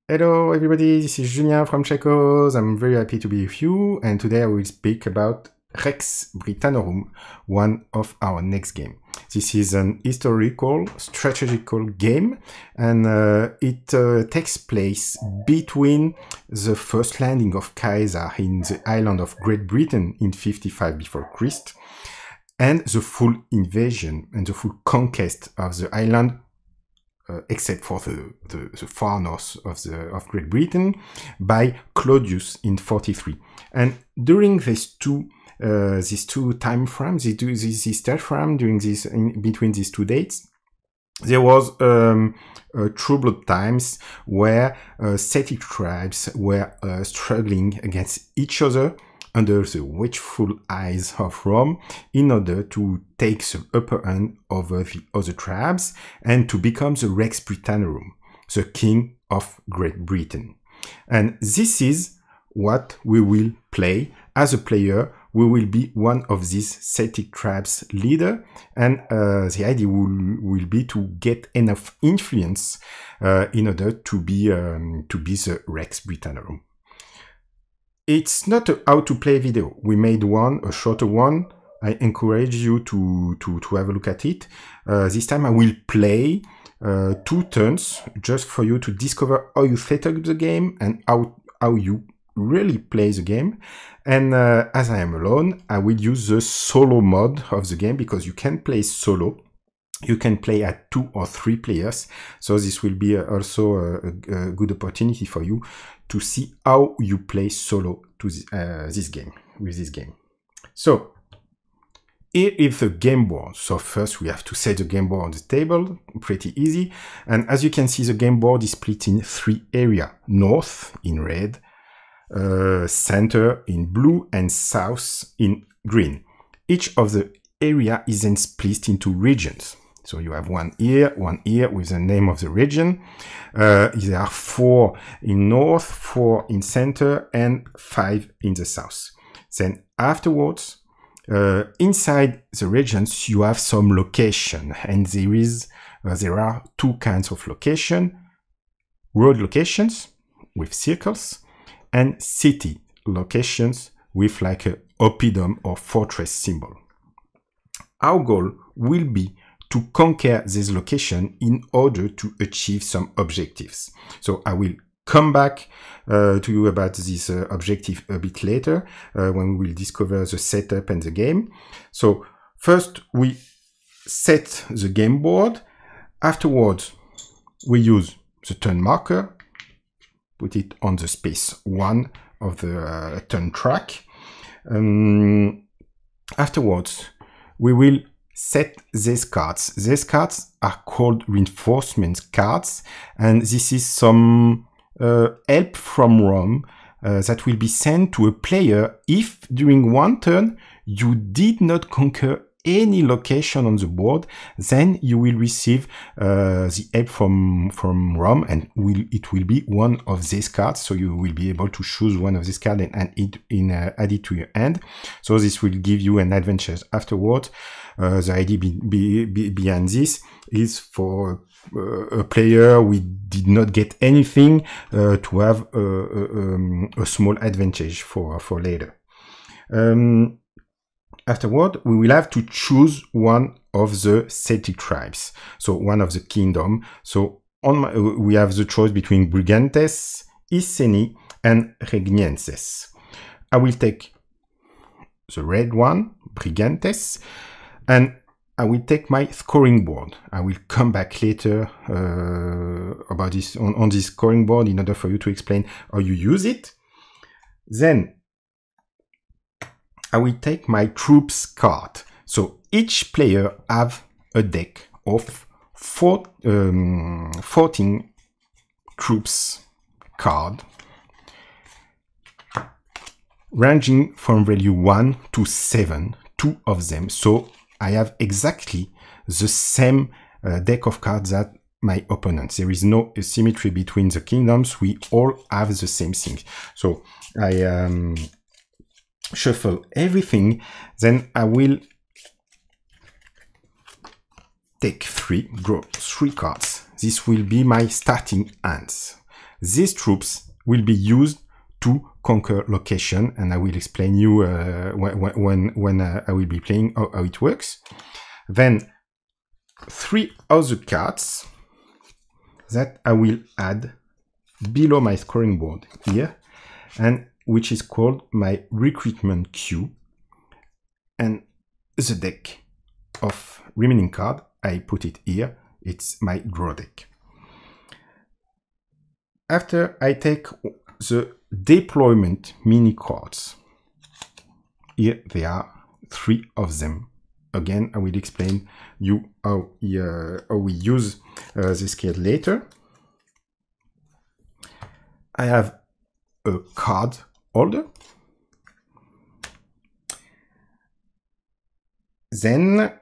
Hello everybody, this is Julien from Checos. I'm very happy to be with you, and today I will speak about Rex Britannorum, one of our next game. This is an historical, strategical game, and it takes place between the first landing of Caesar in the island of Great Britain in 55 before Christ, and the full invasion and the full conquest of the island, except for the far north of Great Britain, by Claudius in 43. And during these two time frames, this third frame during between these two dates, there was troubled times where Celtic tribes were struggling against each other under the watchful eyes of Rome in order to take the upper hand over the other tribes and to become the Rex Britannorum, the king of Great Britain. And this is what we will play. As a player, we will be one of these Celtic tribes leader, and the idea will be to get enough influence in order to be the Rex Britannorum. It's not a how to play video. We made one, a shorter one. I encourage you to have a look at it. This time I will play 2 turns just for you to discover how you set up the game and how you really play the game. And as I am alone, I will use the solo mode of the game because you can play solo. You can play at 2 or 3 players, so this will be also a good opportunity for you to see how you play solo to this game, with this game. So, here is the game board. So first we have to set the game board on the table, pretty easy. And as you can see, the game board is split in 3 areas. North in red, center in blue, and south in green. Each of the area is then split into regions. So you have one here with the name of the region. There are 4 in north, 4 in center, and 5 in the south. Then afterwards, inside the regions, you have some location, and there are 2 kinds of location: road locations with circles, and city locations with like a oppidum or fortress symbol. Our goal will be to conquer this location in order to achieve some objectives. So I will come back to you about this objective a bit later when we will discover the setup and the game. So first we set the game board. Afterwards we use the turn marker, put it on the space 1 of the turn track. Afterwards we will set these cards. These cards are called reinforcement cards, and this is some help from Rome that will be sent to a player if during one turn you did not conquer any location on the board. Then you will receive the help from Rome, and it will be one of these cards. So you will be able to choose one of these cards and add it to your hand. So this will give you an advantage afterwards. The idea behind this is for a player we did not get anything to have a small advantage for later. Afterward, we will have to choose one of the Celtic tribes, so one of the kingdom. So we have the choice between Brigantes, Iceni, and Regnienses. I will take the red one, Brigantes, and I will take my scoring board. I will come back later about this on this scoring board in order for you to explain how you use it. Then I will take my troops card. So each player have a deck of 14 troops card, ranging from value 1 to 7, 2 of them. So I have exactly the same deck of cards that my opponents. There is no asymmetry between the kingdoms. We all have the same thing. So I shuffle everything, then I will draw 3 cards. This will be my starting hands. these troops will be used to conquer location, and I will explain you when I will be playing how it works. Then 3 other cards that I will add below my scoring board here, and which is called my recruitment queue, and the deck of remaining card, I put it here, it's my draw deck. After I take the deployment mini cards, here there are 3 of them. Again, I will explain you how we use this card later. I have a card holder. Then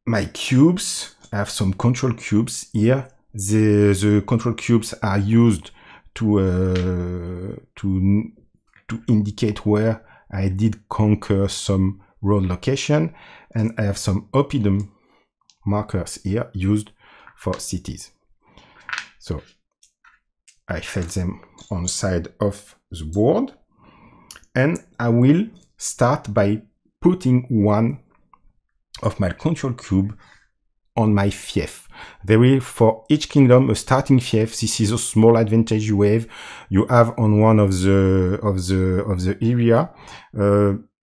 my cubes, I have some control cubes here. The control cubes are used to indicate where I did conquer some road location, and I have some oppidum markers here used for cities. So I set them on the side of the board, and I will start by putting one of my control cube on my fief. There will, for each kingdom, a starting fief. This is a small advantage you have on one of the area.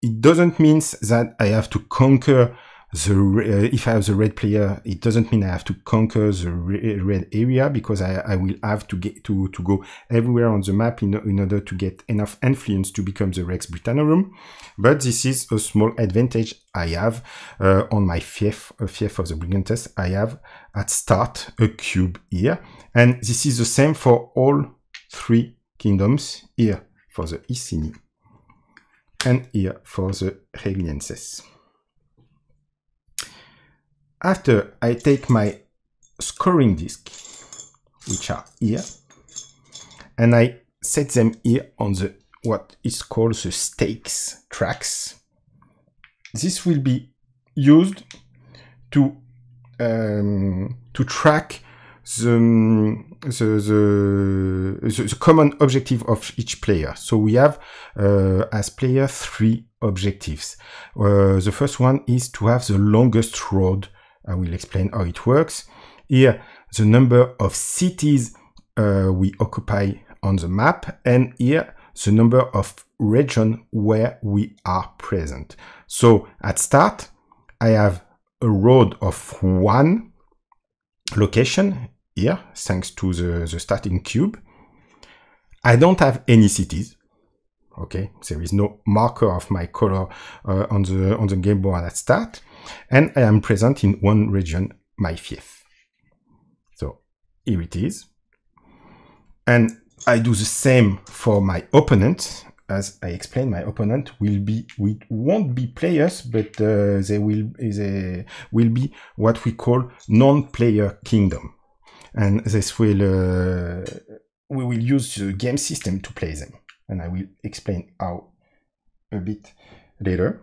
It doesn't mean that I have to conquer the if I have the red player. It doesn't mean I have to conquer the red area, because I will have to get to go everywhere on the map in order to get enough influence to become the Rex Britannorum. But this is a small advantage I have on my fief of the Brigantess. I have at start a cube here, and this is the same for all 3 kingdoms, here for the Iceni and here for the Reglienses. After I take my scoring disc, which are here, and I set them here on the what is called the stakes tracks. This will be used to track the common objective of each player. So we have as player 3 objectives. The first one is to have the longest road. I will explain how it works. Here, the number of cities we occupy on the map, and here the number of regions where we are present. So at start, I have a road of 1 location here, thanks to the starting cube. I don't have any cities. Okay, there is no marker of my color on the game board at start, and I am present in 1 region, my fief. So here it is, and I do the same for my opponent. As I explained, my opponent won't be players, but they will be what we call non-player kingdom, and this will we will use the game system to play them, and I will explain how a bit later.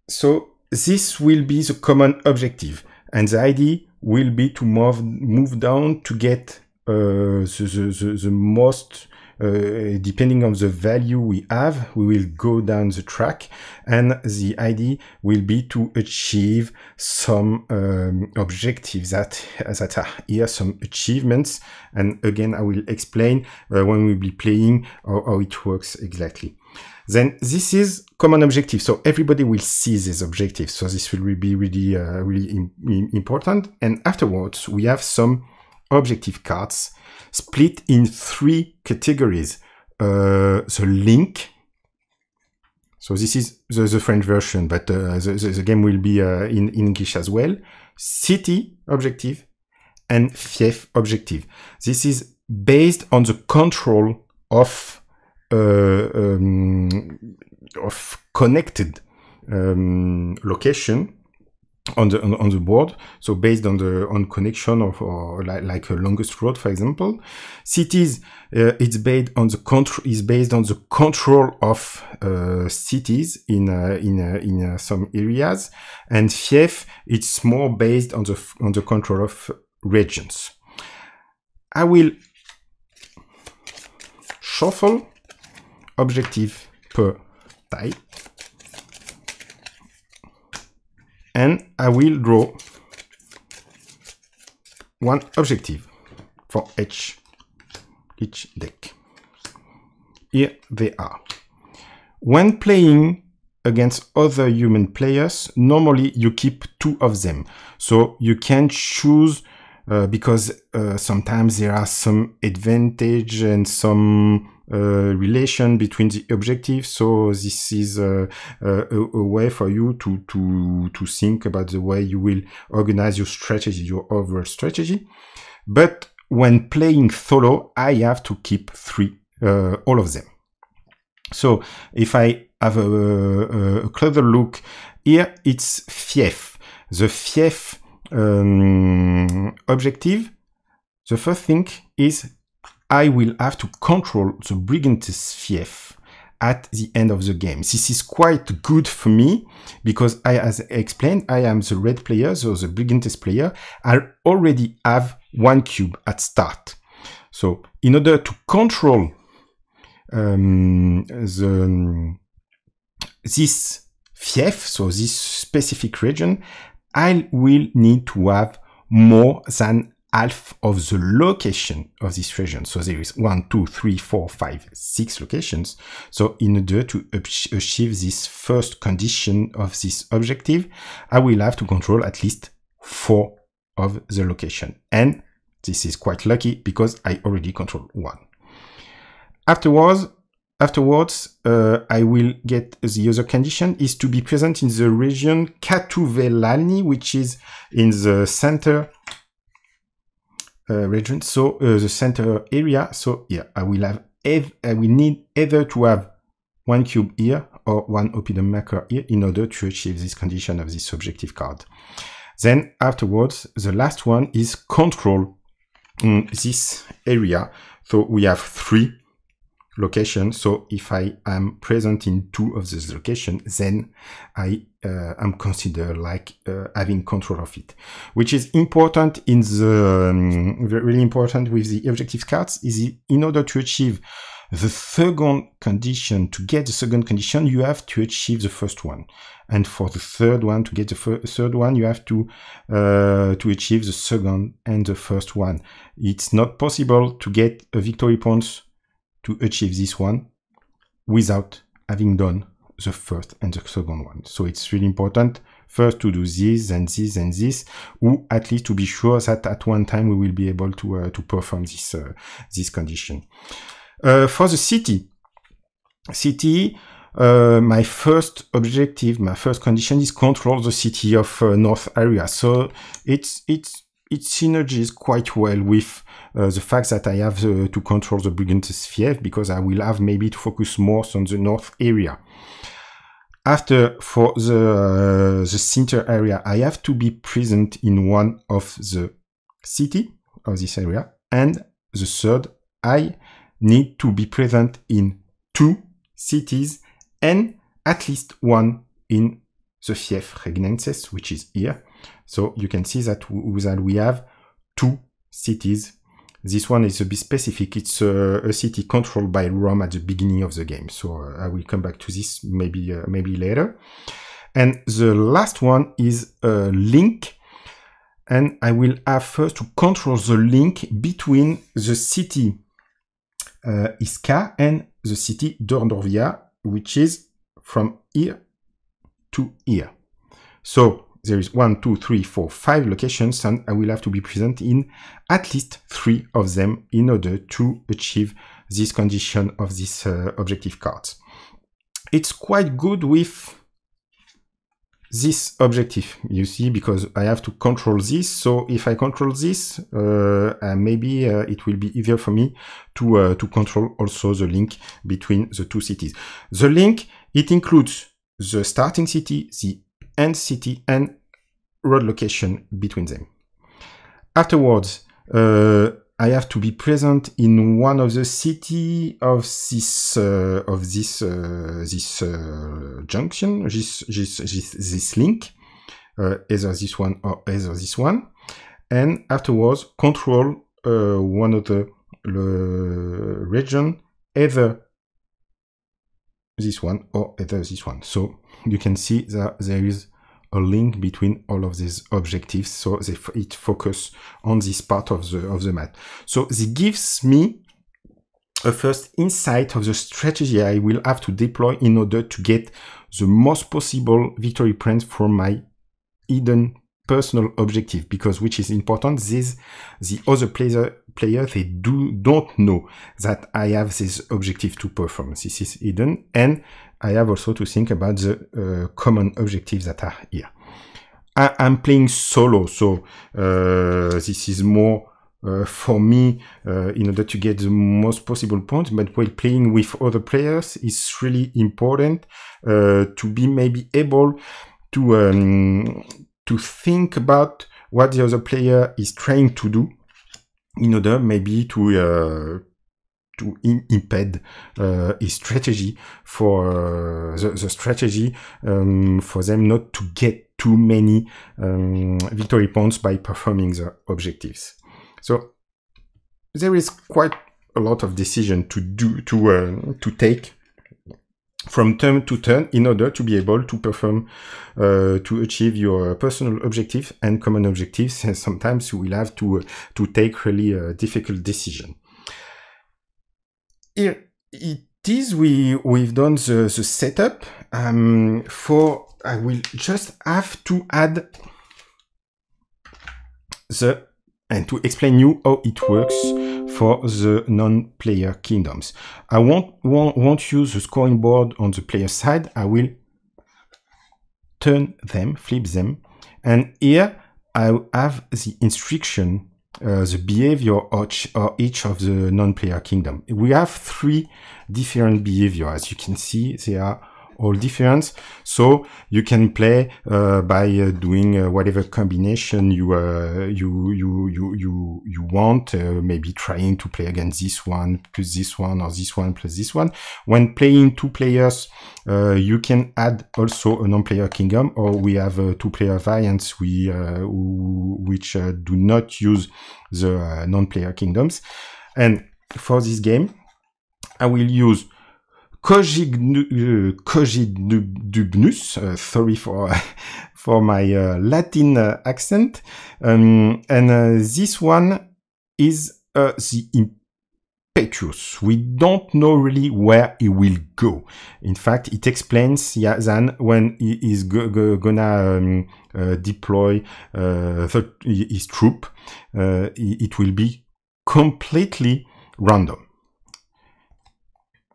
So this will be the common objective, and the idea will be to move down to get the most. Depending on the value we have, we will go down the track, and the idea will be to achieve some objectives that are here, some achievements. And again, I will explain when we'll be playing how it works exactly. Then this is common objective, so everybody will see these objectives. So this will be really important. And afterwards, we have some objective cards split in 3 categories. The link. So this is the French version, but the game will be in English as well. City objective and fief objective. This is based on the control of connected location on the board. So based on connection or like a longest road, for example. Cities, it's based on the control of cities in some areas, and fief, it's more based on the control of regions. I will shuffle objective per type, and I will draw one objective for each deck. Here they are. When playing against other human players, normally you keep 2 of them. So you can choose because sometimes there are some advantage and some relation between the objectives. So this is a way for you to think about the way you will organize your strategy, your overall strategy. But when playing solo, I have to keep 3, all of them. So if I have a closer look here, it's fief. The fief objective, the first thing is I will have to control the Brigantes fief at the end of the game. This is quite good for me because as I explained, I am the red player, so the Brigantes player. I already have 1 cube at start. So in order to control this fief, so this specific region, I will need to have more than half of the location of this region. So there is 1, 2, 3, 4, 5, 6 locations. So in order to achieve this first condition of this objective, I will have to control at least 4 of the location. And this is quite lucky because I already control 1. Afterwards, I will get the other condition is to be present in the region Katuvelani, which is in the center region, so the center area. So yeah, I will need either to have 1 cube here or 1 oppidum marker here in order to achieve this condition of this objective card. Then afterwards, the last one is control this area. So we have 3 location. So if I am present in 2 of these locations, then I am considered like having control of it, which is important in the really important with the objective cards is in order to achieve the second condition. To get the second condition, you have to achieve the first one, and for the third one, to get the third one, you have to achieve the second and the first one. It's not possible to get a victory points to achieve this one without having done the first and the second one. So it's really important first to do this and this and this, or at least to be sure that at one time we will be able to perform this condition. For the city, my first objective, my first condition is control the city of North area. So it synergies quite well with the fact that I have to control the Brigantes fief, because I will have maybe to focus more on the north area. After, for the center area, I have to be present in one of the city of this area, and the third, I need to be present in 2 cities and at least 1 in the fief regnenses, which is here. So you can see that we have 2 cities. This one is a bit specific. It's a city controlled by Rome at the beginning of the game. So I will come back to this maybe later. And the last one is a link. And I will have first to control the link between the city Iska and the city Dorndorvia, which is from here to here. So there is 1, 2, 3, 4, 5 locations, and I will have to be present in at least 3 of them in order to achieve this condition of this objective cards. It's quite good with this objective, you see, because I have to control this. So if I control this, maybe it will be easier for me to control also the link between the 2 cities. The link, it includes the starting city, the end city, and road location between them. Afterwards, I have to be present in one of the city of this junction, this link, either this one or either this one, and afterwards control one of the region, either this one or either this one. So you can see that there is a link between all of these objectives, so it focuses on this part of the map. So this gives me a first insight of the strategy I will have to deploy in order to get the most possible victory points for my hidden personal objective, because which is important, the other player they don't know that I have this objective to perform. This is hidden, and I have also to think about the common objectives that are here. I'm playing solo, so this is more for me in order to get the most possible points, but while playing with other players, it's really important to be maybe able to think about what the other player is trying to do in order maybe to impede his strategy for the strategy for them not to get too many victory points by performing the objectives. So there is quite a lot of decision to take from turn to turn in order to be able to perform, to achieve your personal objective and common objectives. And sometimes you will have to take really a difficult decision. Here it is, we've done the setup. I will just have to add and to explain you how it works for the non-player kingdoms. I won't use the scoring board on the player side. I will turn them, flip them, and here I have the instruction, the behavior of each of the non-player kingdom. We have 3 different behaviors. As you can see, they are all different. So you can play by doing whatever combination you want. Maybe trying to play against this one plus this one, or this one plus this one. When playing 2 players, you can add also a non-player kingdom, or we have 2-player variants which do not use the non-player kingdoms. And for this game, I will use Cogidubnus, sorry for my Latin accent, and this one is the impetuous. We don't know really where he will go. In fact, it explains then when he is gonna deploy his troop, it will be completely random.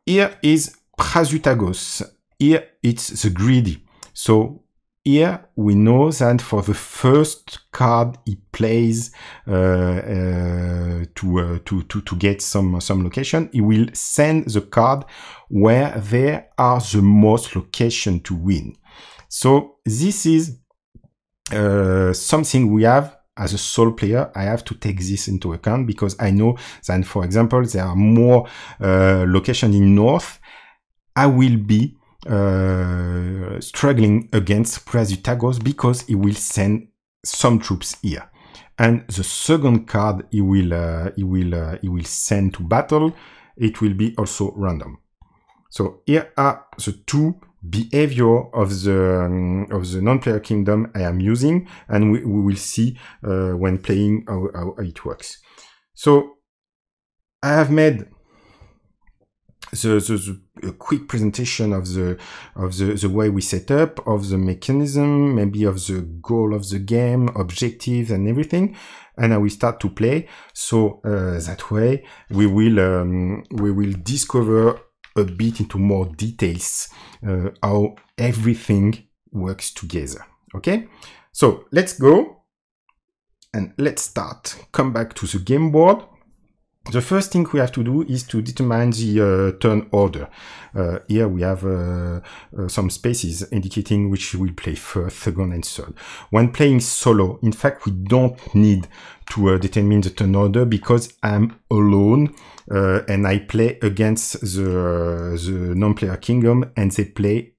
Here is Prasutagos. Here it's the greedy. So here we know that for the first card he plays to get some location, he will send the card where there are the most location to win. So this is something we have. As a sole player, I have to take this into account, because I know that, for example, there are more locations in north. I will be struggling against Prasutagos because he will send some troops here, and the second card he will send to battle, it will be also random. So here are the 2 behavior of the non-player kingdom I am using, and we will see when playing how it works. So I have made a quick presentation of the way we set up, of the mechanism, maybe of the goal of the game, objectives and everything, and I will start to play. So that way we will discover a bit into more details how everything works together. Okay, so let's go and let's start. Come back to the game board. The first thing we have to do is to determine the turn order. Here we have some spaces indicating which will play first, second and third. When playing solo, in fact, we don't need to determine the turn order, because I'm alone and I play against the non-player kingdom, and they play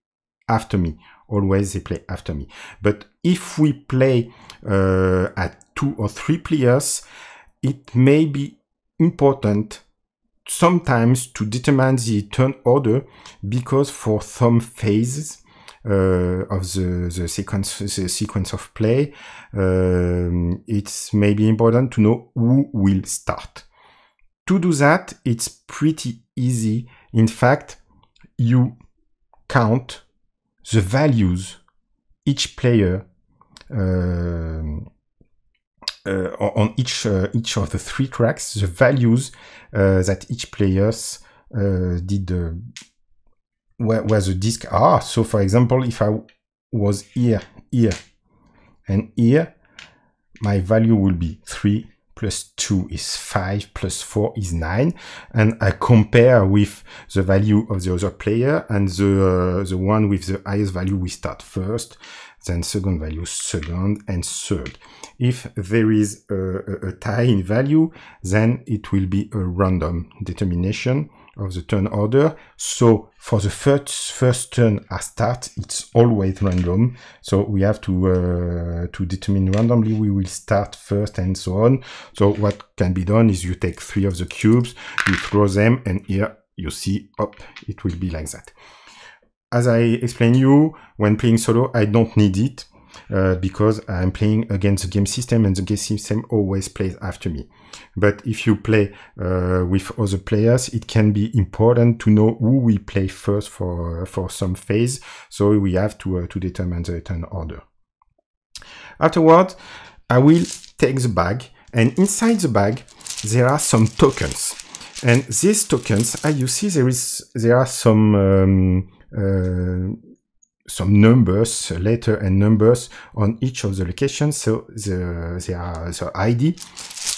after me. Always they play after me. But if we play at 2 or 3 players, it may be important sometimes to determine the turn order, because for some phases of the sequence of play, it's maybe important to know who will start. To do that, it's pretty easy. In fact, you count the values each player on each of the 3 tracks, the values that each players did where the disc are. So for example, if I was here, here, and here, my value will be 3 plus 2 is 5 plus 4 is 9, and I compare with the value of the other player, and the one with the highest value we start first, then second value second, and third. If there is a tie in value, then it will be a random determination of the turn order. So for the first turn I start, it's always random. So we have to determine randomly we will start first and so on. So what can be done is you take 3 of the cubes, you throw them, and here you see, up, it will be like that. As I explained you, when playing solo, I don't need it because I'm playing against the game system, and the game system always plays after me. But if you play with other players, it can be important to know who we play first for some phase. So we have to determine the turn order. Afterwards, I will take the bag, and inside the bag there are some tokens. And these tokens, as you see, there are some numbers, letter and numbers on each of the locations. So there are the ID,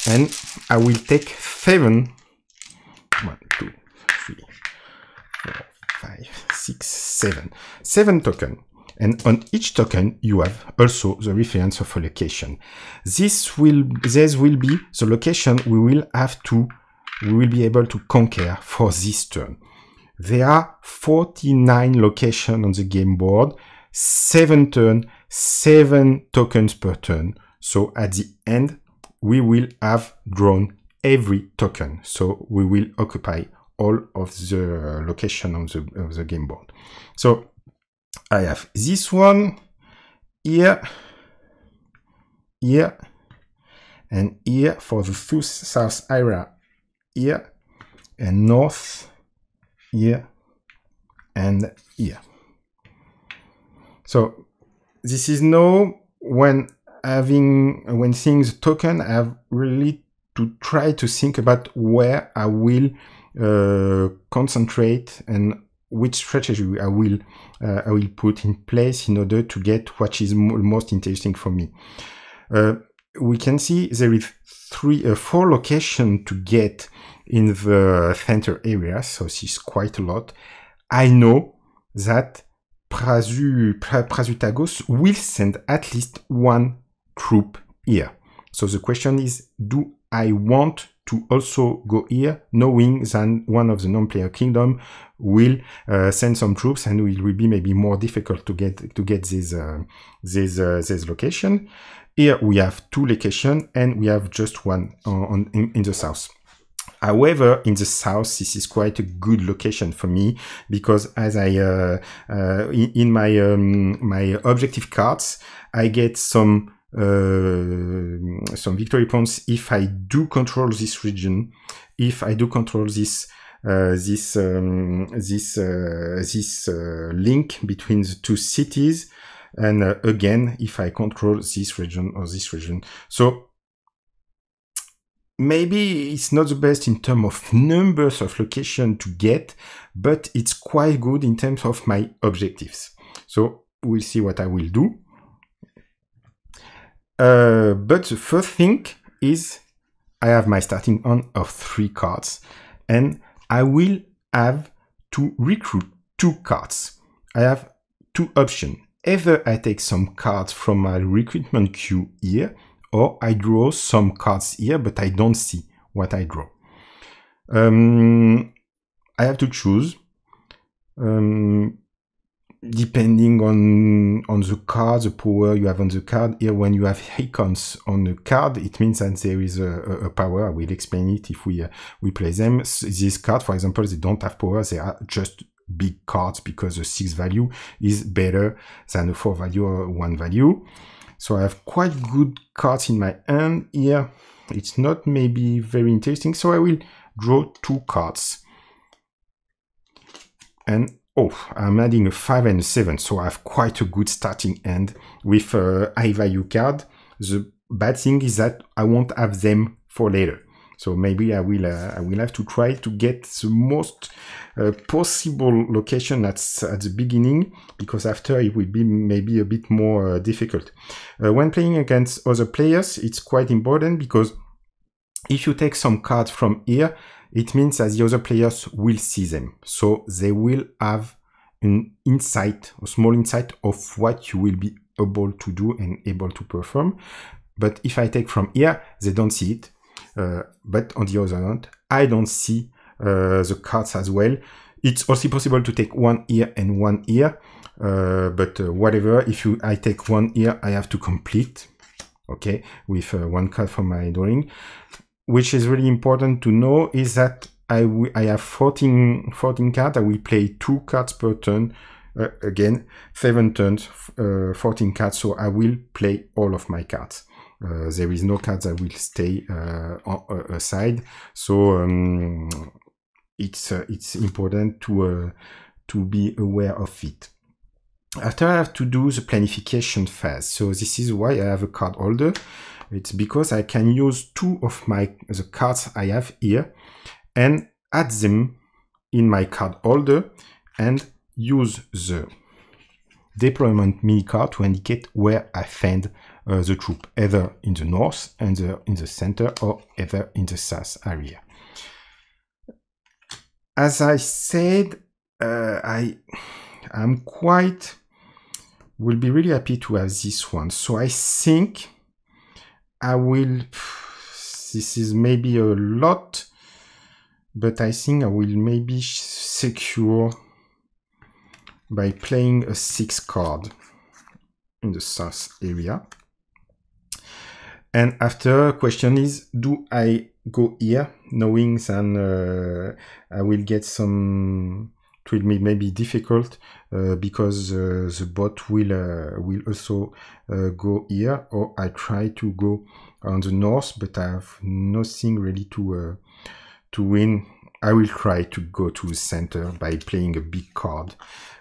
and I will take 7, 1, 2, 3, 4, 5, 6, 7 tokens. And on each token, you have also the reference of a location. This will be the location we will be able to conquer for this turn. There are 49 locations on the game board, 7 turns, 7 tokens per turn. So at the end, we will have drawn every token. So we will occupy all of the location of the game board. So I have this one here, here, and here for the south area here, and north here and here. So this is now when seeing the token, I have really to try to think about where I will concentrate and which strategy I will put in place in order to get what is most interesting for me. We can see there is 4 locations to get in the center area, so this is quite a lot. I know that Prasutagos will send at least 1 troop here. So the question is, do I want to also go here, knowing that one of the non-player kingdom will send some troops, and it will be maybe more difficult to get this location. Here we have 2 locations, and we have just 1 in the south. However, in the south, this is quite a good location for me, because as I in my my objective cards, I get some victory points if I do control this region, if I do control this link between the 2 cities, and again if I control this region or this region. So maybe it's not the best in terms of numbers of location to get, but it's quite good in terms of my objectives. So we'll see what I will do. But the first thing is I have my starting hand of 3 cards, and I will have to recruit 2 cards. I have 2 options. Either I take some cards from my recruitment queue here, or I draw some cards here, but I don't see what I draw. I have to choose. depending on the card, the power you have on the card. Here, when you have icons on the card, it means that there is a power. I will explain it if we play them. These cards, for example, they don't have power. They are just big cards because the 6 value is better than the 4 value or 1 value. So I have quite good cards in my hand here. It's not maybe very interesting. So I will draw 2 cards. And oh, I'm adding a 5 and a 7, so I have quite a good starting hand with a high value card. The bad thing is that I won't have them for later. So maybe I will have to try to get the most possible location at the beginning, because after it will be maybe a bit more difficult. When playing against other players, it's quite important, because if you take some cards from here, it means that the other players will see them. So they will have an insight, a small insight of what you will be able to do and able to perform. But if I take from here, they don't see it. But on the other hand, I don't see the cards as well. It's also possible to take one here and one here. But whatever, if I take one here, I have to complete, okay, with one card from my drawing. Which is really important to know is that I have 14 cards. I will play 2 cards per turn. Again, 7 turns, 14 cards. So I will play all of my cards. There is no cards that will stay aside. So it's important to be aware of it. After, I have to do the planification phase. So this is why I have a card holder. It's because I can use 2 of the cards I have here and add them in my card holder and use the deployment mini card to indicate where I find the troop, either in the north, either in the center, or either in the south area. As I said, will be really happy to have this one. So I think this is maybe a lot, but I think I will maybe secure by playing a 6 card in the south area. And after, question is, do I go here, knowing that I will get some, it will be maybe difficult because the bot will also go here, or I try to go on the north, but I have nothing really to win. I will try to go to the center by playing a big card,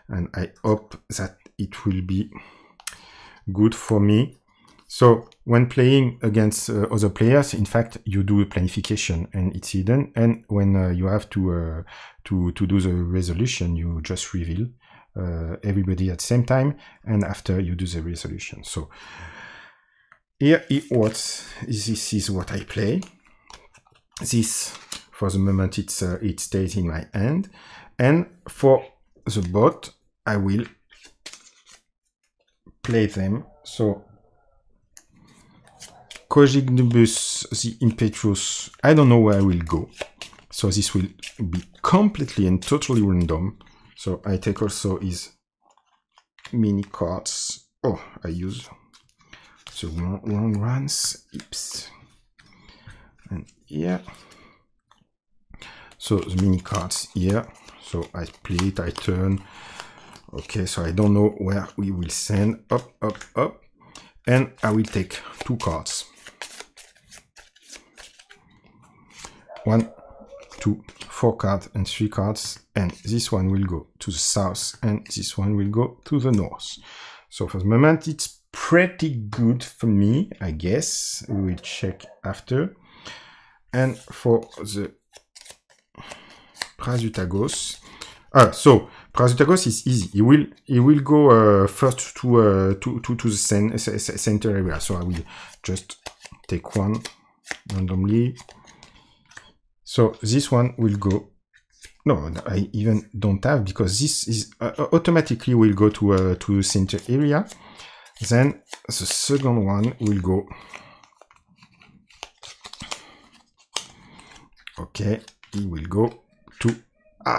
and I hope that it will be good for me. So when playing against other players, in fact, you do a planification and it's hidden. And when you have to do the resolution, you just reveal everybody at the same time, and after you do the resolution. So here this is what I play. This, for the moment, it stays in my hand, and for the bot, I will play them. So Cogignibus the Impetuous, I don't know where I will go. So this will be completely and totally random. So I take also his mini cards. Oh, I use the wrong ones. Oops. And here. So the mini cards here. So I play it, I turn. Okay, so I don't know where we will send. Up, up, up. And I will take 2 cards. 1, 2, 4 cards and 3 cards, and this one will go to the south and this one will go to the north. So for the moment it's pretty good for me, I guess. We will check after. And for the Prasutagos, so Prasutagos is easy. He will go first to the center area. So I will just take one randomly. So this one will go. No, I even don't have, because this is automatically will go to center area. Then the second one will go. Okay, he will go to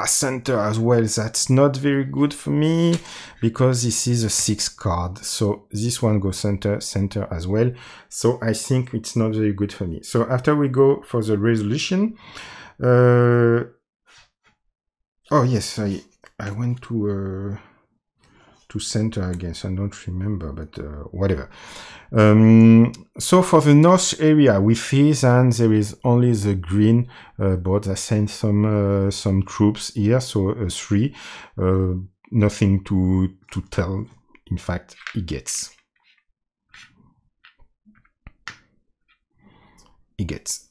center as well. That's not very good for me because this is a 6 card. So this one goes center as well. So I think it's not very good for me. So after we go for the resolution, oh yes, I went to center again, so I don't remember, but whatever. So for the north area, we see that there is only the green board. I sent some troops here, so 3. Nothing to tell. In fact, he gets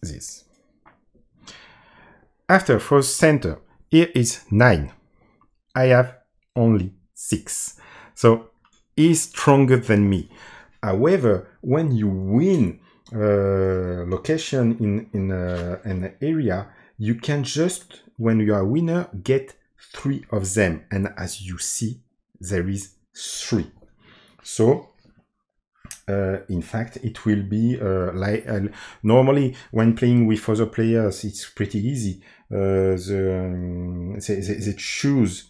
this. After for center, here is 9. I have only 6. So he's stronger than me. However, when you win location in an area, you can just, when you are a winner, get 3 of them. And as you see, there is 3. So in fact, it will be like normally when playing with other players, it's pretty easy. They choose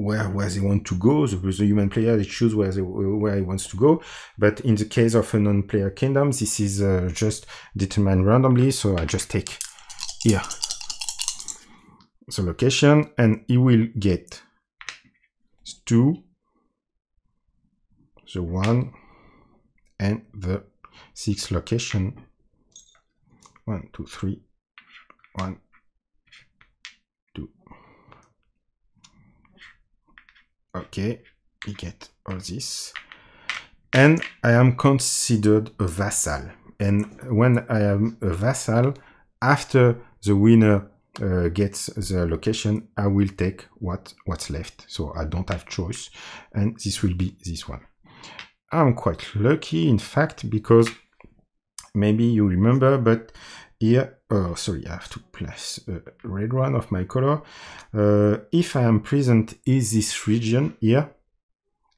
where they want to go. The human player, they choose where he wants to go. But in the case of a non-player kingdom, this is just determined randomly. So I just take here the location, and he will get 2, the 1, and the 6 location. 1, 2, 3, 1, 2. Okay, we get all this. And I am considered a vassal. And when I am a vassal, after the winner gets the location, I will take what's left. So I don't have choice. And this will be this one. I'm quite lucky, in fact, because maybe you remember, but here, oh, sorry, I have to place a red one of my color. If I am present in this region here,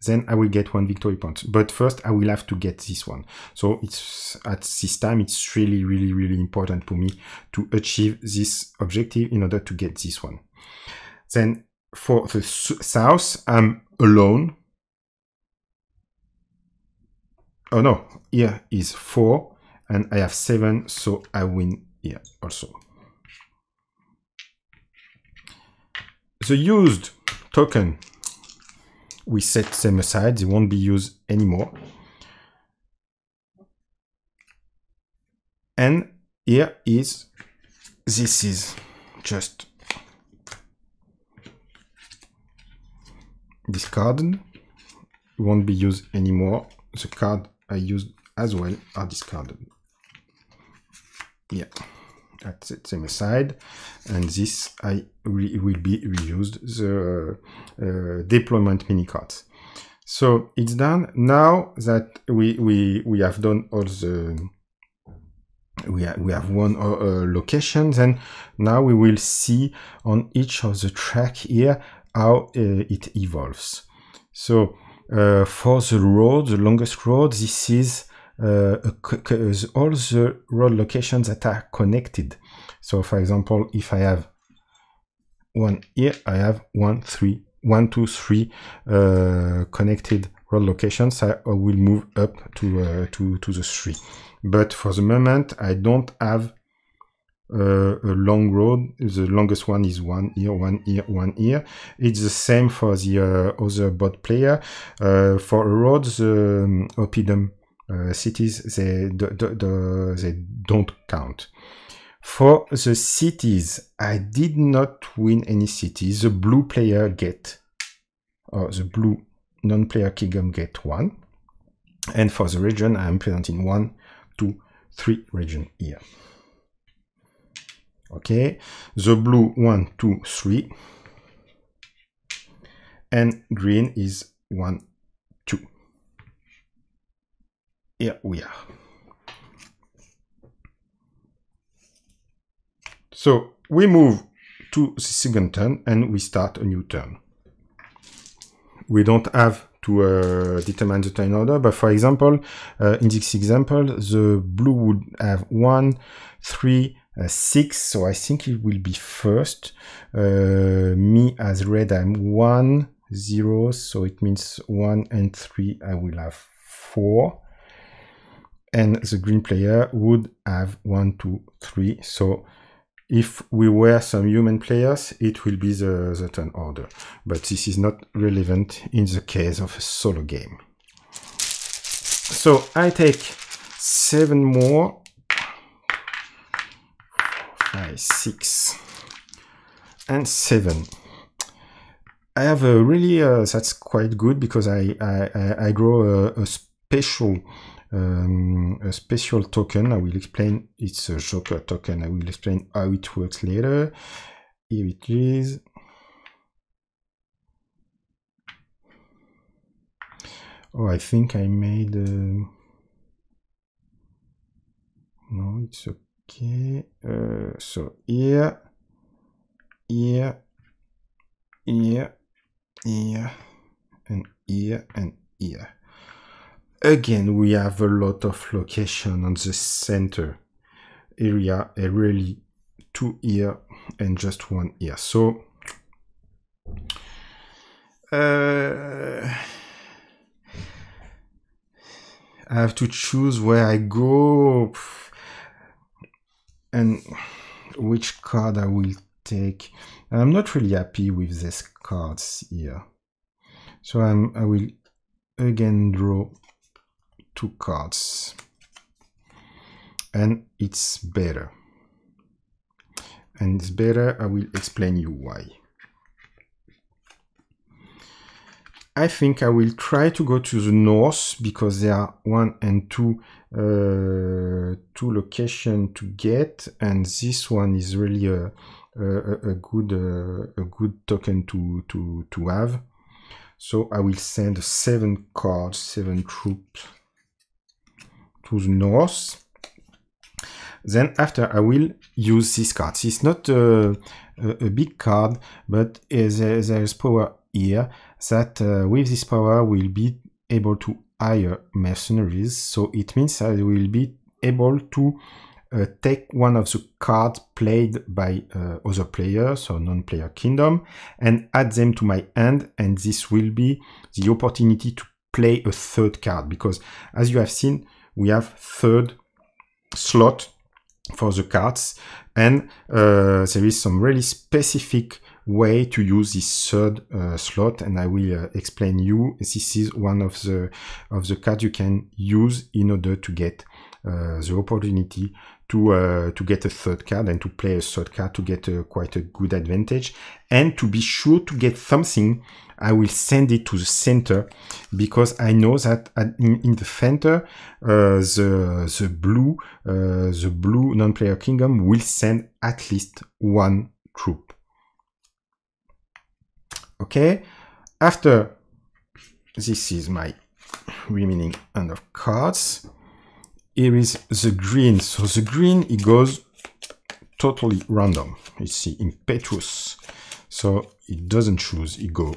then I will get 1 victory point. But first, I will have to get this one. So it's at this time, it's really, really, really important for me to achieve this objective in order to get this one. Then for the south, I'm alone. Oh no, here is 4 and I have 7, so I win here also. The used token, we set them aside, they won't be used anymore. And here is, this is just discarded, won't be used anymore. The card I used as well are discarded. Yeah, I set them aside, and this will be reused, the deployment mini cards. So it's done. Now that we have done all the, we have one locations, and now we will see on each of the track here how it evolves. So for the road, the longest road, this is all the road locations that are connected. So for example, if I have one here, I have 1, 2, 3 connected road locations. I will move up to the 3. But for the moment, I don't have a long road. The longest one is 1 here, 1 here, 1 here. It's the same for the other bot player. For roads, oppidum cities, they don't count. For the cities, I did not win any cities. The blue player get, or the blue non-player kingdom get 1. And for the region, I am presenting 1, 2, 3 region here. Okay, the blue 1, 2, 3, and green is 1, 2. Here we are. So we move to the second turn and we start a new turn. We don't have to determine the turn order, but for example, in this example, the blue would have 1, 3, 6, so I think it will be first. Me as red, I'm 1, 0, so it means 1 and 3, I will have 4. And the green player would have 1, 2, 3. So if we were some human players, it will be the turn order. But this is not relevant in the case of a solo game. So I take 7 more. 5, 6, and 7. I have a really, that's quite good because I draw a special token. I will explain. It's a Joker token. I will explain how it works later. Here it is. Oh, I think I made. No, it's okay. So here, here, here, here, and here, and here. Again, we have a lot of location on the center area, really 2 here and just 1 here. So I have to choose where I go and which card I will take. I'm not really happy with these cards here. So I will again draw 2 cards. And it's better. And it's better, I will explain you why. I think I will try to go to the north because there are 1 and 2 locations to get, and this one is really a good token to have. So I will send 7 cards, 7 troops to the north. Then after I will use this card. It's not a big card, but there is power here that with this power we'll be able to hire mercenaries. So it means I will be able to take one of the cards played by other players, or non-player kingdom, and add them to my hand, and this will be the opportunity to play a 3rd card, because as you have seen, we have 3rd slot for the cards, and there is some really specific way to use this 3rd slot, and I will explain you. This is one of the cards you can use in order to get the opportunity to get a 3rd card and to play a 3rd card to get quite a good advantage. And to be sure to get something, I will send it to the center, because I know that in the center the blue non-player kingdom will send at least 1 troop. Okay, after this is my remaining hand of cards. Here is the green. So the green, it goes totally random. You see, impetuous. So it doesn't choose, it goes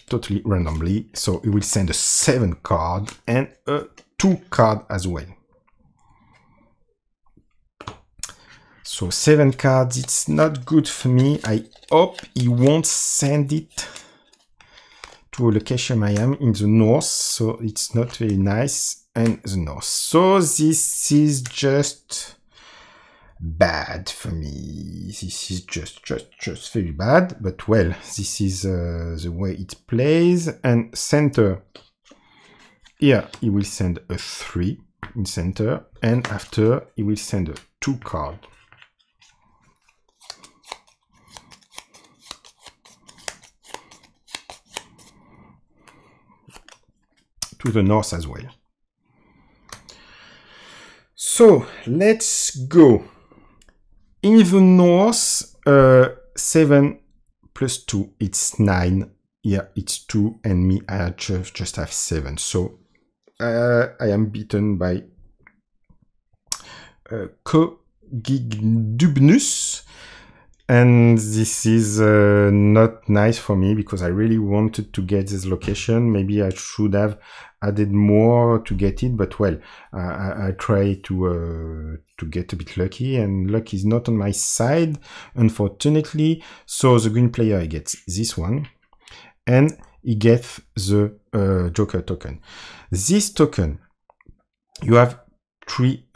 totally randomly. So it will send a 7 card and a 2 card as well. So 7 cards, it's not good for me. I hope he won't send it to a location I am in the north, so it's not very nice. And the north. So this is just bad for me. This is just very bad. But well, this is the way it plays. And center. Here he will send a 3 in center, and after he will send a 2 card. To the north as well. So let's go. In the north, 7 plus 2, it's 9. Here it's 2, and me, I just have 7. So I am beaten by Cogidubnus. And this is not nice for me because I really wanted to get this location. Maybe I should have added more to get it, but well, I try to get a bit lucky, and luck is not on my side, unfortunately. So the green player gets this one, and he gets the Joker token. This token, you have three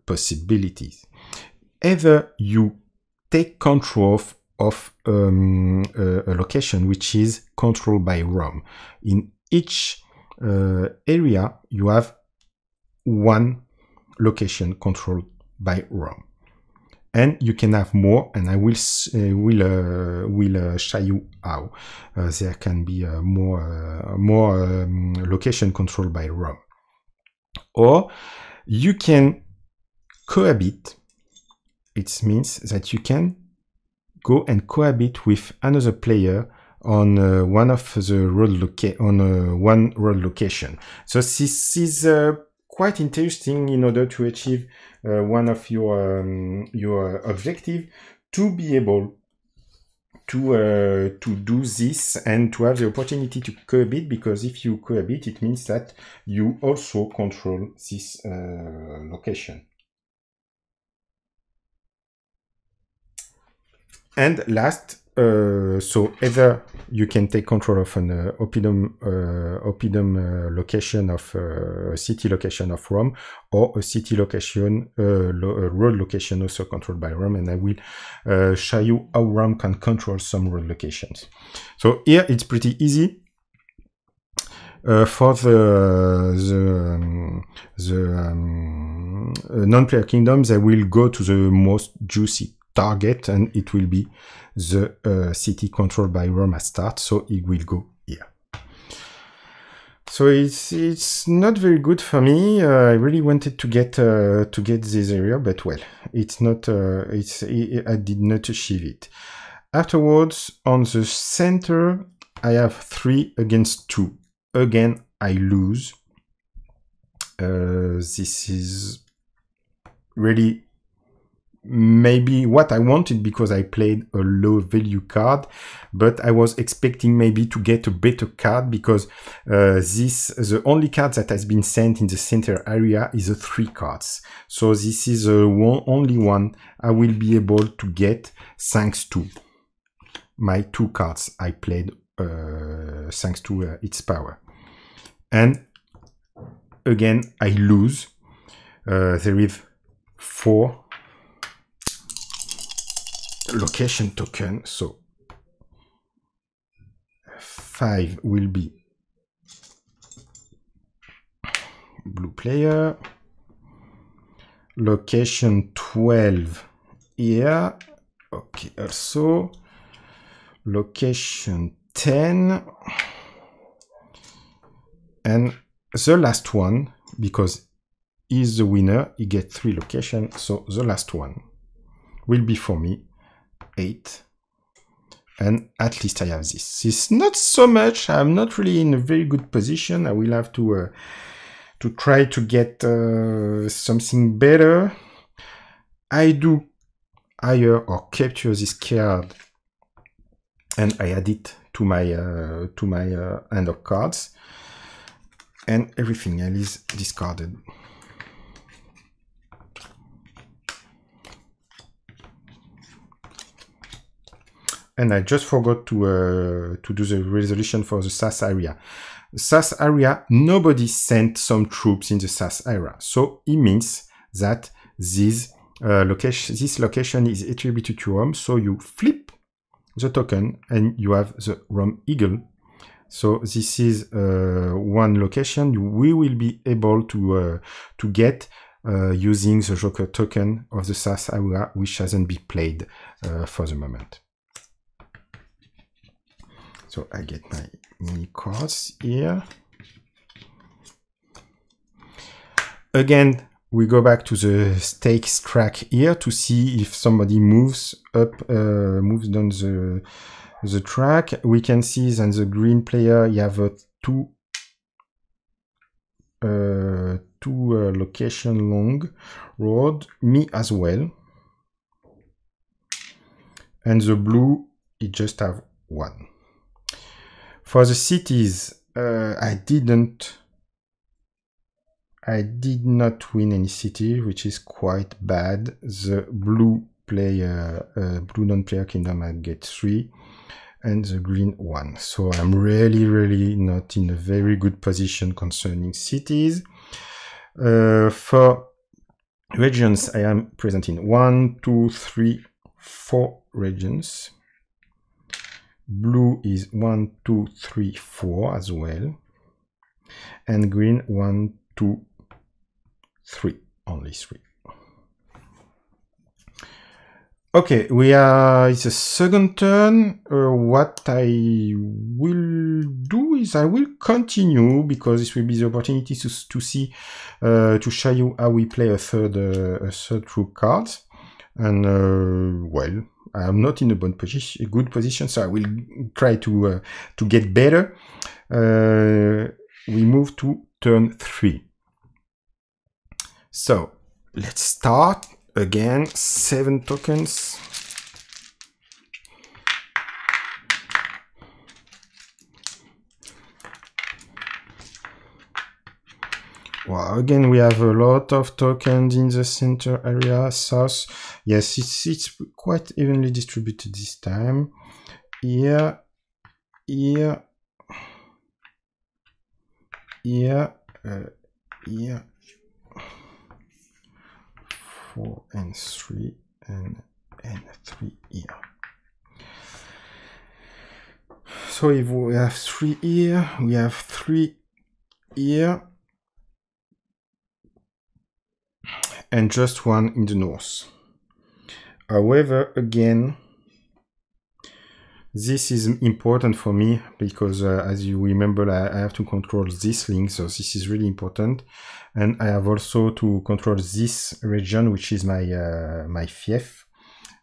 possibilities. Either you take control of a location which is controlled by ROM. In each area, you have one location controlled by ROM, and you can have more. And I will show you how there can be more location controlled by ROM, or you can cohabit. It means that you can go and cohabit with another player on one of the one road location. So this is quite interesting in order to achieve one of your objective, to be able to do this and to have the opportunity to cohabit, because if you cohabit, it means that you also control this location. And last, so either you can take control of an oppidum location of a city location of ROM, or a city location, road location also controlled by ROM, and I will show you how ROM can control some road locations. So here it's pretty easy. For the non-player kingdoms, I will go to the most juicy target, and it will be the city controlled by ROM at start, so it will go here. So it's not very good for me. I really wanted to get this area, but well, it's not. I did not achieve it. Afterwards, on the center, I have 3 against 2. Again, I lose. This is really maybe what I wanted, because I played a low value card, but I was expecting maybe to get a better card, because the only card that has been sent in the center area is 3 cards. So this is only one I will be able to get thanks to my 2 cards I played thanks to its power. And again, I lose. There is 4 location token, so 5 will be blue player, location 12 here, okay, also location 10, and the last one, because he's the winner, he gets 3 locations, so the last one will be for me 8, and at least I have this. It's not so much. I'm not really in a very good position. I will have to try to get something better. I do hire or capture this card, and I add it to my hand of cards, and everything else is discarded. And I just forgot to do the resolution for the SAS area. The SAS area, nobody sent some troops in the SAS area. So it means that this location is attributed to ROM. So you flip the token and you have the ROM eagle. So this is one location we will be able to get using the Joker token of the SAS area, which hasn't been played for the moment. So I get my mini cards here. Again, we go back to the stakes track here to see if somebody moves up, moves down the track. We can see that the green player, you have a two location long road. Me as well. and the blue, it just have 1. For the cities, I did not win any city, which is quite bad. The blue player, blue non-player kingdom, I get 3, and the green 1. So I'm really not in a very good position concerning cities. For regions, I am present in 1, 2, 3, 4 regions. Blue is 1, 2, 3, 4 as well. And green 1, 2, 3. Only 3. Okay, it's a second turn. What I will do is I will continue, because this will be the opportunity to see, to show you how we play a third troop card. And well, I am not in a good position, so I will try to get better. We move to turn 3. So let's start. Again, 7 tokens. Well, again, we have a lot of tokens in the center area, south. Yes, it's quite evenly distributed this time. Here, 4 and 3 and 3 here. So if we have 3 here, we have 3 here, and just 1 in the north. However, again, this is important for me because, as you remember, I have to control this link, so this is really important. And I have also to control this region, which is my fief,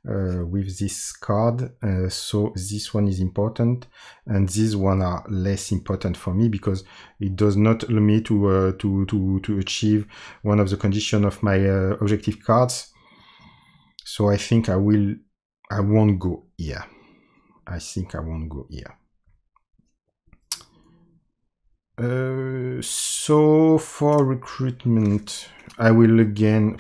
with this card. So this one is important, and these one are less important for me because it does not allow me to achieve one of the conditions of my objective cards. So I think I won't go here. I think I won't go here. So for recruitment, I will again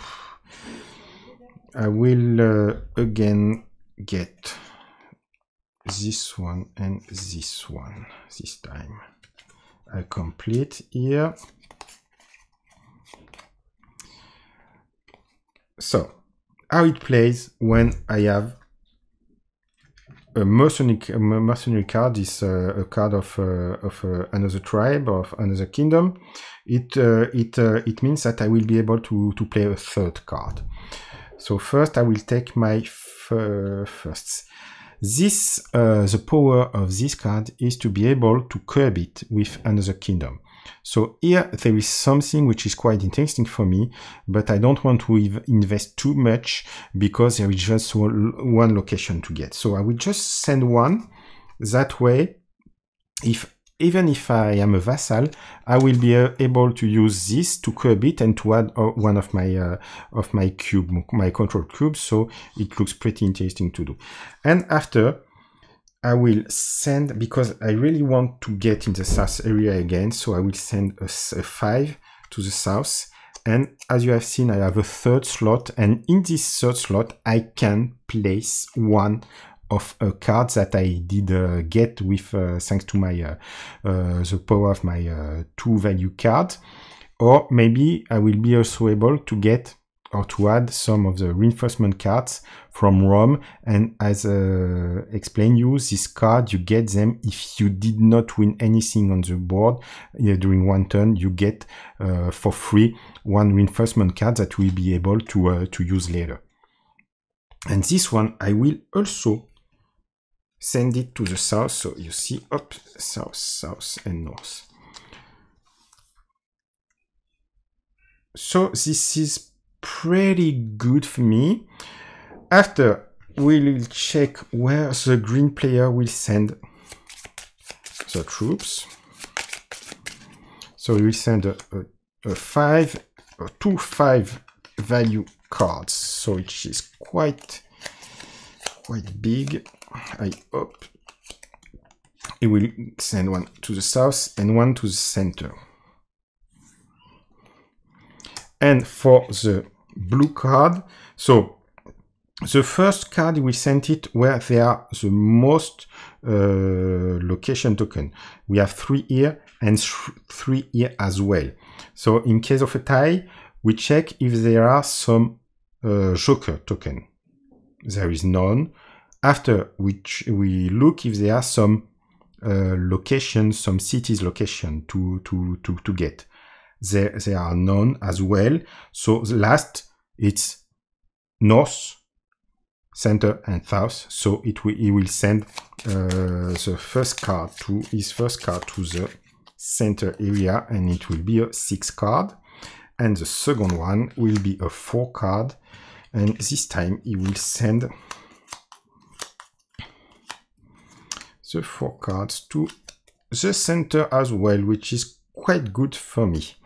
get this one and this one this time. I complete here. So how it plays when I have a mercenary card is a card of another tribe, of another kingdom. It means that I will be able to play a third card. So first I will take my firsts. This the power of this card is to be able to curb it with another kingdom. So here there is something which is quite interesting for me, but I don't want to invest too much because there is just one location to get. So I will just send 1. That way, even if I am a vassal, I will be able to use this to curb it and to add one of my cube, my control cubes. So it looks pretty interesting to do. And after, I will send, because I really want to get in the south area again, so I will send a 5 to the south. And as you have seen, I have a third slot, and in this third slot, I can place 1 of a card that I did get with thanks to my the power of my 2 value card. Or maybe I will be also able to get or to add some of the reinforcement cards from Rome. And as explained you, this card, you get them if you did not win anything on the board during one turn. You get for free 1 reinforcement card that will be able to use later. And this one, I will also send it to the south. So you see up, south, south, and north. So this is pretty good for me. After, we will check where the green player will send the troops. So we will send a 5 or 2 5 value cards. So which is quite quite big. I hope it will send one to the south and one to the center. And for the blue card, so the first card we sent it where there are the most location token. We have 3 here and 3 here as well. So in case of a tie, we check if there are some joker token. There is none. After which we look if there are some locations, some cities location to get. There are none as well. So the last, it's north, center, and south. So it will send the first card to his first card to the center area, and it will be a 6 card. And the second one will be a 4 card, and this time he will send the 4 cards to the center as well, which is quite good for me.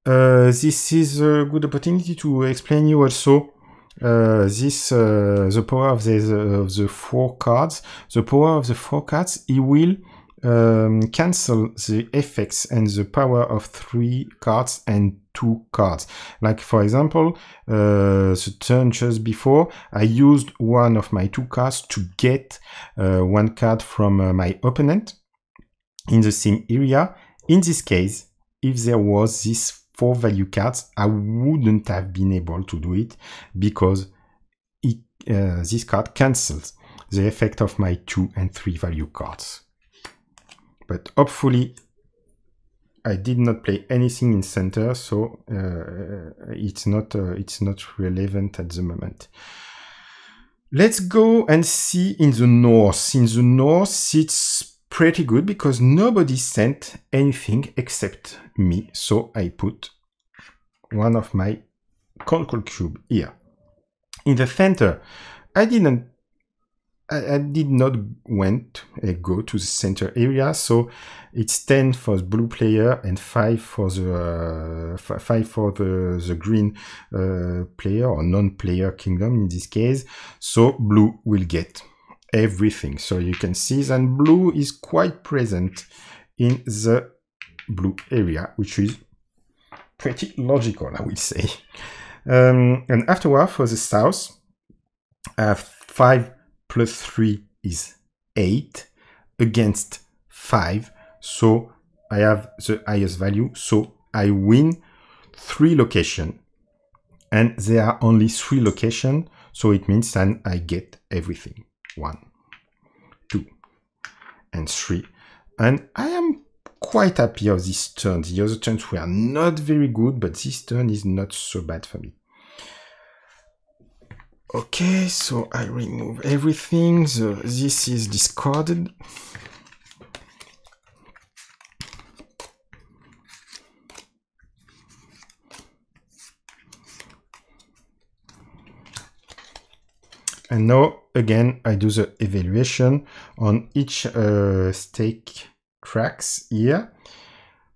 This is a good opportunity to explain you also the power of the 4 cards. The power of the 4 cards, it will cancel the effects and the power of 3 cards and 2 cards. Like for example, the turn just before, I used one of my 2 cards to get 1 card from my opponent in the same area. In this case, if there was this 4 value cards, I wouldn't have been able to do it because this card cancels the effect of my 2 and 3 value cards. But hopefully I did not play anything in center, so it's not relevant at the moment. Let's go and see in the north. In the north, it's pretty good because nobody sent anything except me. So I put one of my control cube here. In the center, I did not go to the center area, so it's 10 for the blue player and 5 for the green player or non-player kingdom in this case. So blue will get everything. So you can see that blue is quite present in the blue area, which is pretty logical, I will say. And afterward, for the south, I have 5 plus 3 is 8 against 5. So I have the highest value. So I win 3 locations. And there are only 3 locations. So it means that I get everything. 1, 2, and 3. And I am quite happy of this turn. The other turns were not very good, but this turn is not so bad for me. Okay, so I remove everything. This is discarded. And now, again, I do the evaluation on each stake tracks here.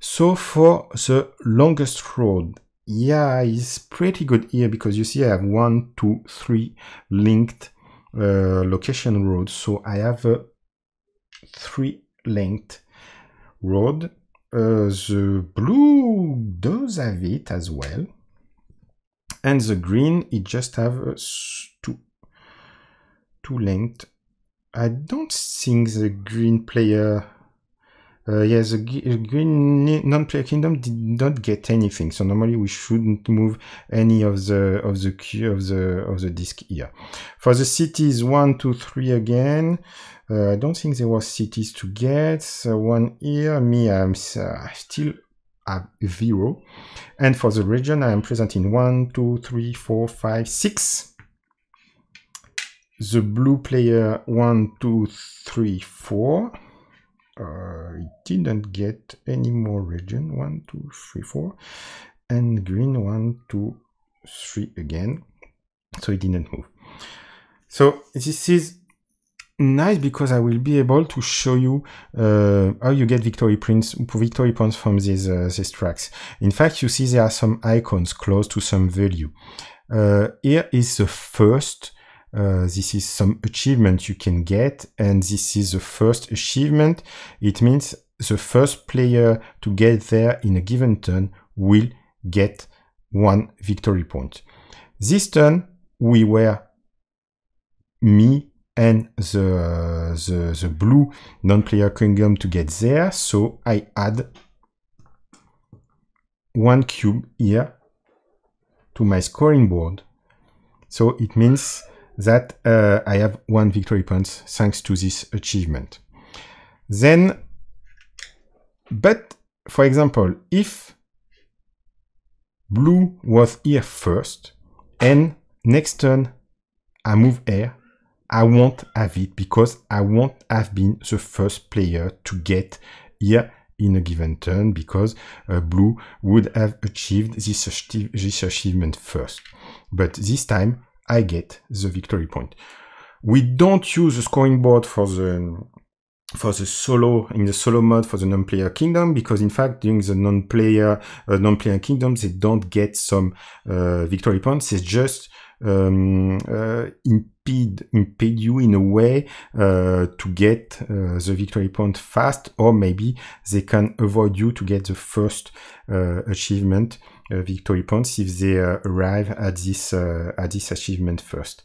So for the longest road, yeah, it's pretty good here because you see I have 1, 2, 3 linked location roads. So I have a 3 linked road. The blue does have it as well. And the green, it just have 2 linked. I don't think the green player, yes, the green non-player kingdom did not get anything. So normally we shouldn't move any of the disc here. For the cities, 1, 2, 3 again. I don't think there was cities to get. So 1 here. Me, I'm still at 0. And for the region, I am present in 1, 2, 3, 4, 5, 6. The blue player 1, 2, 3, 4. It didn't get any more region. 1, 2, 3, 4. And green 1, 2, 3 again. So it didn't move. So this is nice because I will be able to show you how you get victory points from these tracks. In fact, you see there are some icons close to some value. Here is the first this is some achievement you can get, and this is the first achievement. It means the first player to get there in a given turn will get 1 victory point. This turn we were me and the blue non-player kingdom to get there, so I add 1 cube here to my scoring board. So it means that I have 1 victory point thanks to this achievement. Then, but for example, if blue was here first and next turn I move here, I won't have it because I won't have been the first player to get here in a given turn, because blue would have achieved this achievement first. But this time I get the victory point. We don't use the scoring board for the solo, in the solo mode for the non-player kingdom, because in fact during the non-player kingdom they don't get some victory points. They just impede you in a way to get the victory point fast, or maybe they can avoid you to get the first achievement victory points if they arrive at this achievement first.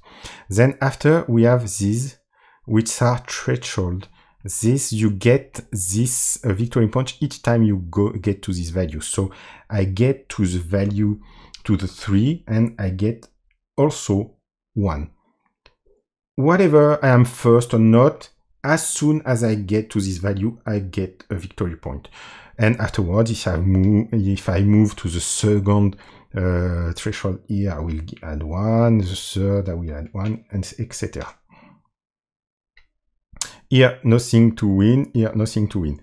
Then after we have these, which are threshold. This, you get this victory point each time you get to this value. So I get to the value, to the 3, and I get also 1. Whatever I am first or not, as soon as I get to this value, I get a victory point. And afterwards, if I move to the second threshold here, I will add 1, the third I will add 1, and etc. Here, nothing to win, here, nothing to win.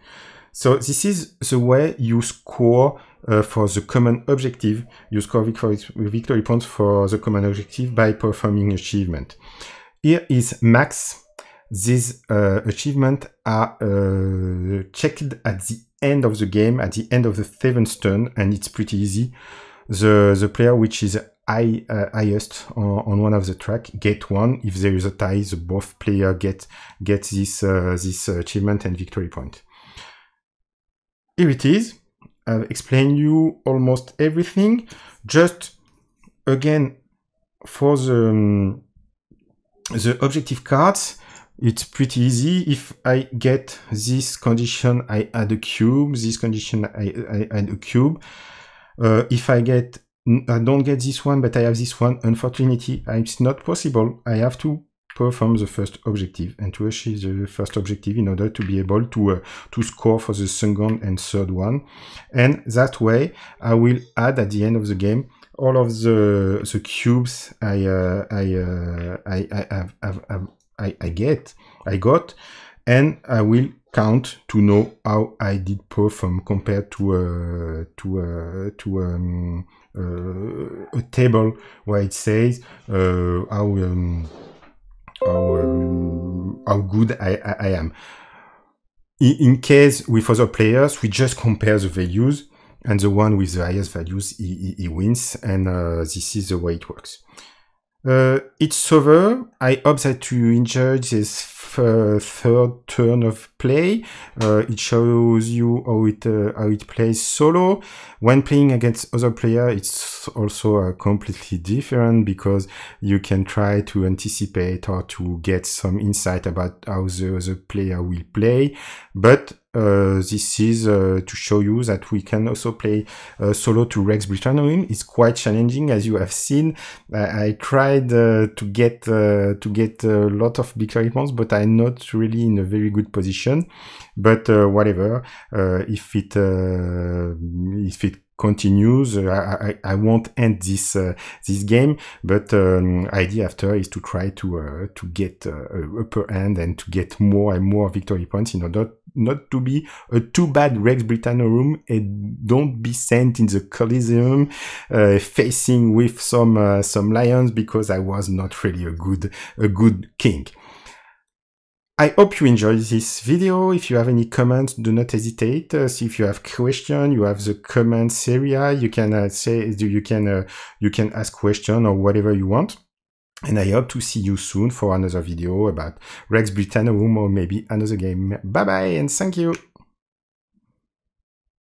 So this is the way you score for the common objective. You score victory points for the common objective by performing achievement. Here is max. These achievements are checked at the end of the game, at the end of the 7th turn, and it's pretty easy. The player which is highest on one of the track get 1. If there is a tie, the both player get this achievement and victory point. Here it is. I've explained you almost everything. Just again for the objective cards, it's pretty easy. If I get this condition, I add a cube. This condition, I add a cube. If I don't get this one, but I have this one, unfortunately, it's not possible. I have to perform the first objective and to achieve the first objective in order to be able to score for the second and third one. And that way, I will add at the end of the game all of the cubes I got, and I will count to know how I did perform compared to a table where it says how good I am. In case with other players, we just compare the values, and the one with the highest values he wins, and this is the way it works. It's over. I hope that you enjoyed this third turn of play. It shows you how it plays solo. When playing against other players, it's also completely different, because you can try to anticipate or to get some insight about how the other player will play. But this is to show you that we can also play solo to Rex Britannorum. It's quite challenging, as you have seen. I tried to get a lot of victory points, but I'm not really in a very good position. But whatever, if it continues, I won't end this game. But idea after is to try to get upper hand and to get more and more victory points in order not to be a too bad Rex Britannorum and don't be sent in the Coliseum facing with some lions, because I was not really a good king. I hope you enjoyed this video. If you have any comments, do not hesitate. If you have questions, you have the comments area. You can you can ask question or whatever you want. And I hope to see you soon for another video about Rex Britannorum or maybe another game. Bye bye and thank you!